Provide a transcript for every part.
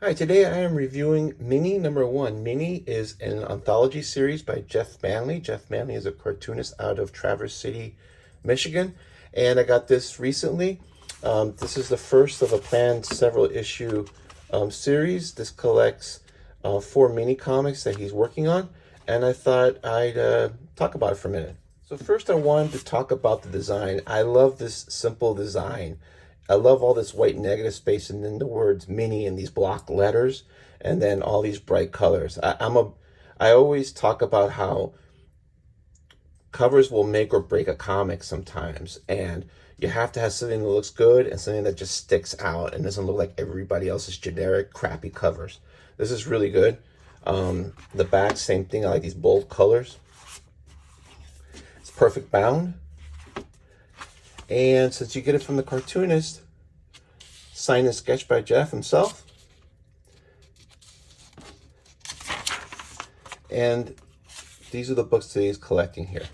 Hi, today I am reviewing Mini #1. Mini is an anthology series by Jeff Manley. Jeff Manley is a cartoonist out of Traverse City, Michigan, and I got this recently. This is the first of a planned several issue series. This collects 4 mini comics that he's working on, and I thought I'd talk about it for a minute. So first I wanted to talk about the design. I love this simple design. I love all this white negative space and then the words mini in these block letters and then all these bright colors. I always talk about how covers will make or break a comic sometimes, and you have to have something that looks good and something that just sticks out and doesn't look like everybody else's generic crappy covers. This is really good. The back, same thing. I like these bold colors. It's perfect bound. And since you get it from the cartoonist, signed and sketched by Jeff himself. And these are the books that he's collecting here.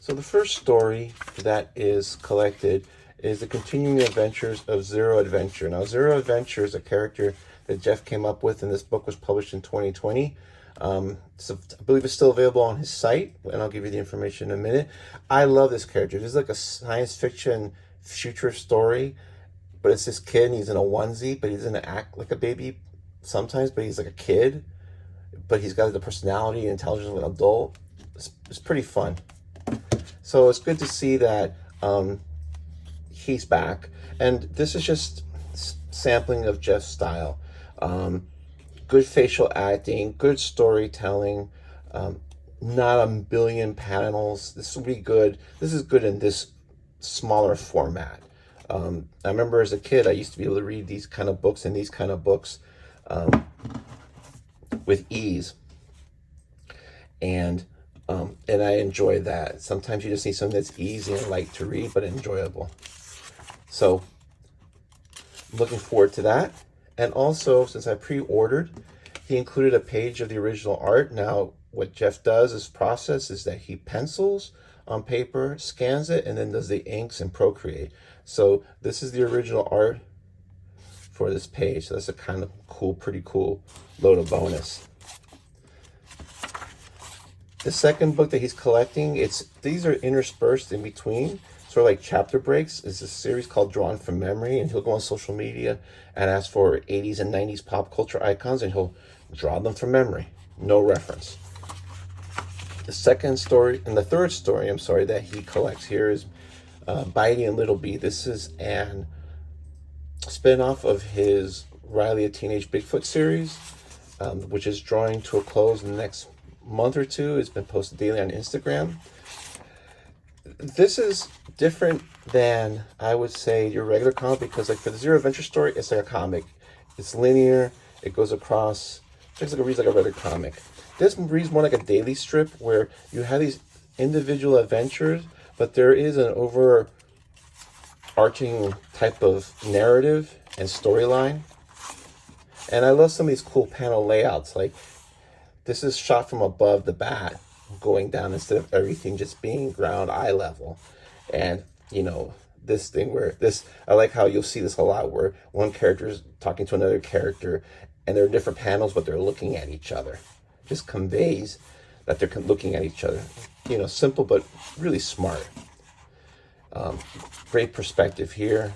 So the first story that is collected is the continuing adventures of Zero Adventure. Now, Zero Adventure is a character that Jeff came up with, and this book was published in 2020. So I believe it's still available on his site, and I'll give you the information in a minute. I love this character. This is like a science fiction future story, but it's this kid, and he's in a onesie, but he doesn't act like a baby sometimes, but he's like a kid, but he's got the personality and intelligence of an adult. It's pretty fun. So it's good to see that he's back, and this is just sampling of Jeff's style. Good facial acting, good storytelling, not a billion panels. This will be good. This is good in this smaller format. I remember as a kid, I used to be able to read these kind of books and these kind of books with ease. And I enjoy that. Sometimes you just need something that's easy and light to read, but enjoyable. So, I'm looking forward to that. And also, since I pre-ordered, he included a page of the original art. Now, what Jeff does, his process is that he pencils on paper, scans it, and then does the inks and Procreate. So this is the original art for this page. So that's a kind of cool, pretty cool load of bonus. The second book that he's collecting, these are interspersed in between, sort of like chapter breaks. It's a series called Drawn from Memory, and he'll go on social media and ask for 80s and 90s pop culture icons, and he'll draw them from memory, no reference. The third story, that he collects here is Bitey and Little Bee. This is an spin-off of his Riley a Teenage Bigfoot series, which is drawing to a close in the next month or two. It's been posted daily on Instagram. This is different than, I would say, your regular comic, because like for the Zero Adventure story, it's like a comic. It's linear. It goes across. It reads like a regular comic. This reads more like a daily strip where you have these individual adventures, but there is an overarching type of narrative and storyline. And I love some of these cool panel layouts. Like, this is shot from above the bat, going down instead of everything just being ground eye level. And, this thing I like how you'll see this a lot where one character is talking to another character and there are different panels, but they're looking at each other. Just conveys that they're looking at each other. Simple, but really smart. Great perspective here.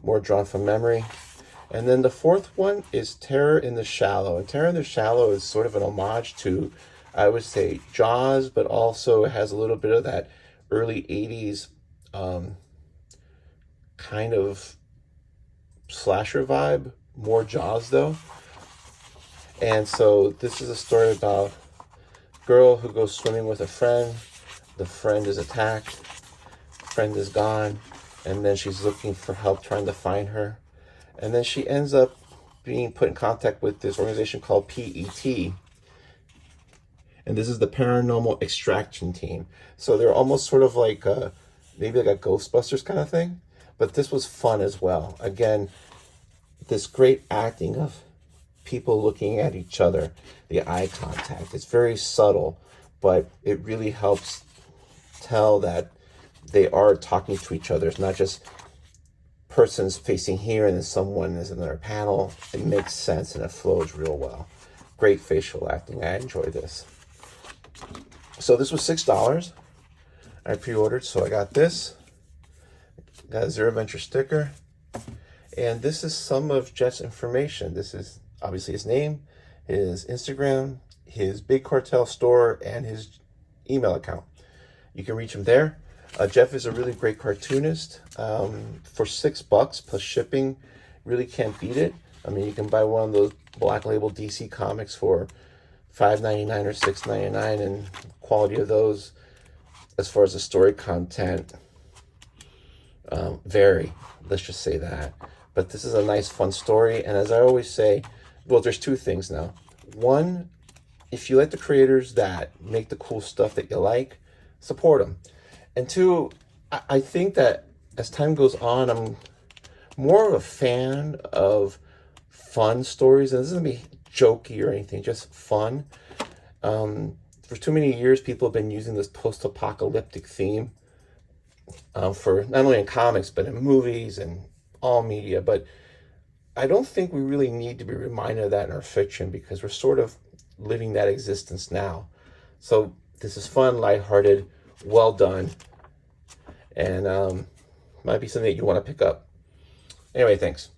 More drawn from memory. And then the fourth one is Terror in the Shallow. And Terror in the Shallow is sort of an homage to, I would say, Jaws, but also has a little bit of that early 80s kind of slasher vibe. More Jaws, though. And so this is a story about a girl who goes swimming with a friend. The friend is attacked. The friend is gone. And then she's looking for help, trying to find her. And then she ends up being put in contact with this organization called PET. And this is the Paranormal Extraction Team. So they're almost sort of like maybe like a Ghostbusters kind of thing. But this was fun as well. Again, this great acting of people looking at each other, the eye contact. It's very subtle, but it really helps tell that they are talking to each other. It's not just person's facing here and then someone is in another panel. It makes sense and it flows real well. Great facial acting. I enjoy this. So this was $6. I pre-ordered, so I got this. Got a Zero Adventure sticker. And this is some of Jeff's information. This is obviously his name, his Instagram, his Big Cartel store, and his email account. You can reach him there. Jeff is a really great cartoonist. For $6 plus shipping, really can't beat it. I mean, you can buy one of those Black Label DC comics for $5.99 or $6.99, and quality of those, as far as the story content, vary. Let's just say that. But this is a nice, fun story. And as I always say, well, there's two things now. One, if you like the creators that make the cool stuff that you like, support them. And two, I think that as time goes on, I'm more of a fan of fun stories. And this isn't going to be jokey or anything, just fun. For too many years, people have been using this post-apocalyptic theme for not only in comics, but in movies and all media. But I don't think we really need to be reminded of that in our fiction, because we're sort of living that existence now. So this is fun, lighthearted, well done, and might be something that you want to pick up. Anyway, thanks.